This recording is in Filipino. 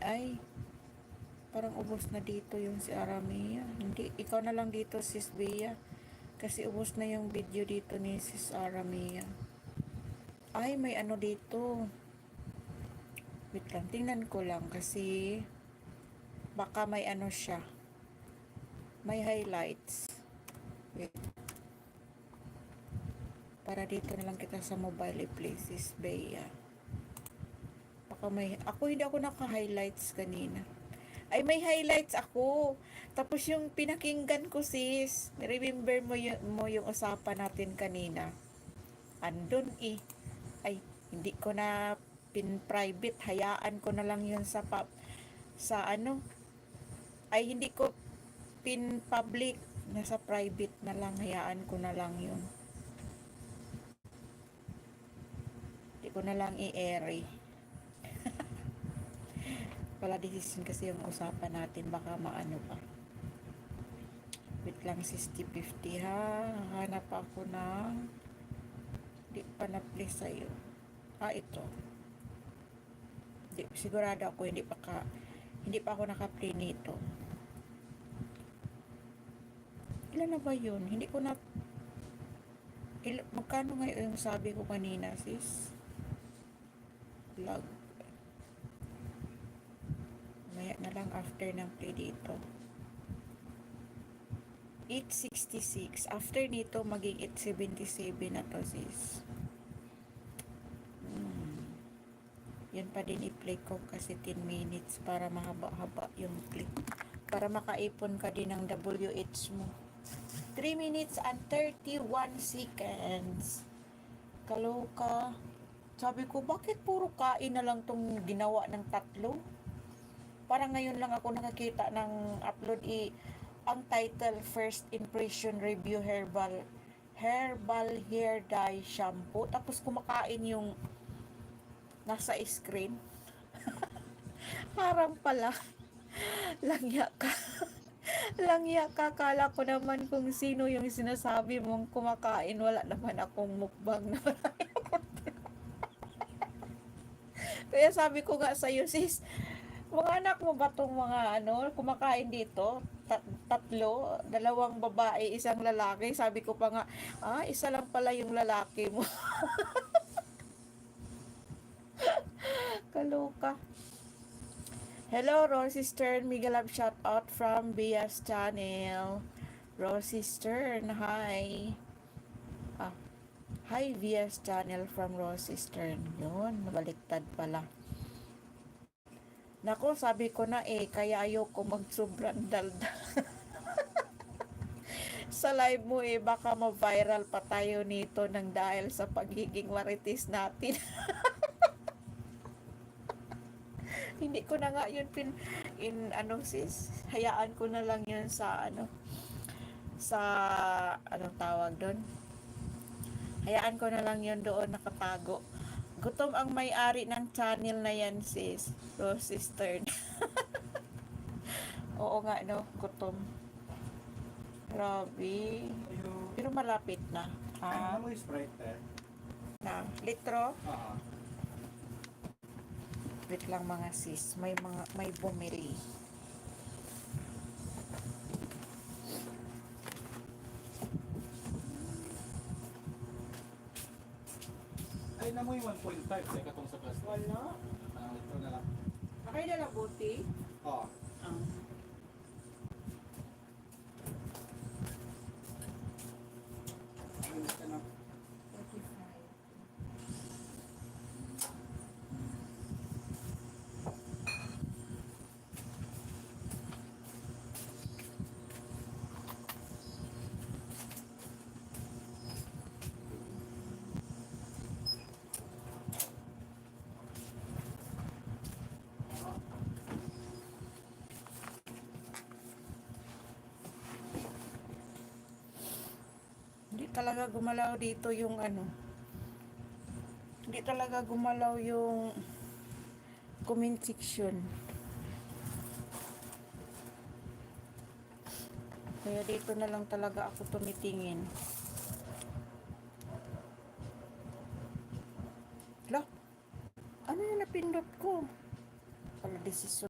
ay parang ubos na dito yung si Aramia. Hindi, ikaw na lang dito sis Bea. Kasi ubos na yung video dito ni sis Aramia. Ay, may ano dito. Wait lang, tingnan ko lang kasi baka may ano siya. May highlights. Wait. Para dito na lang kita sa mobile i-play sis Bea. Baka may, hindi ako naka-highlights kanina. Ay, may highlights ako. Tapos yung pinakinggan ko sis, remember mo yung usapan natin kanina. Andun eh. Ay, hindi ko na pin-private. Hayaan ko na lang yun sa ano. Ay, hindi ko pin-public. Nasa private na lang. Hayaan ko na lang yun. Hindi ko na lang i-air. Pala decision kasi yung usapan natin, baka maano pa. Wait lang, 60-50 ha. Hanap ako ng di pa na-play sa'yo. Ito. Sigurado ako hindi pa ako naka-play nito. Ilan na ba yun? Hindi ko na magkano ngayon yung sabi ko kanina sis? Vlog. Maya na lang after ng play dito. 866. After nito, maging 877 na to sis. Yan pa din i-play ko kasi 10 minutes para mahaba-haba yung clip. Para makaipon ka din ng WH mo. 3 minutes and 31 seconds. Kaloka. Sabi ko, bakit puro kain na lang tong ginawa ng tatlo? Parang ngayon lang ako nakakita ng upload ang title, First Impression Review Herbal Hair Dye Shampoo. Tapos kumakain yung nasa screen. Parang pala. Langya ka. Langya ka. Kala ko naman kung sino yung sinasabi mong kumakain. Wala naman akong mukbang na Kaya sabi ko nga sa'yo, sis, mga anak mo ba tong mga kumakain dito? Tatlo, 2 babae, 1 lalaki. Sabi ko pa nga, isa lang pala yung lalaki mo. Kaloka. Hello, Rosie Stern. Mega love shout out from Bea's channel. Rosie Stern, hi. Hi, Bea's channel from Rosie Stern. Yun, nabaliktad pala. Nako, sabi ko na kaya ayoko magsobrang daldal. Sa live mo baka ma-viral pa tayo nito ng dahil sa pagiging marites natin. Hindi ko na nga yun sis, hayaan ko na lang yun sa anong tawag doon. Hayaan ko na lang yun doon nakatago. Gutom ang may-ari ng channel na yan sis, Rosie Stern. Oo nga gutom. Grabe. Pero malapit na. Ano mo yung Sprite Na, litro? Oo. Wait lang mga sis, may bumili. Ay, na mo yung 1.5 sa katong sa plastic. Wala. Ito na lang. Akay na lang buti. Oo. Gusto na. Hindi talaga gumalaw dito yung Hindi talaga gumalaw yung comment section. Kaya dito na lang talaga ako tumitingin. Lah, ano yung napindot ko? Pala desisyon.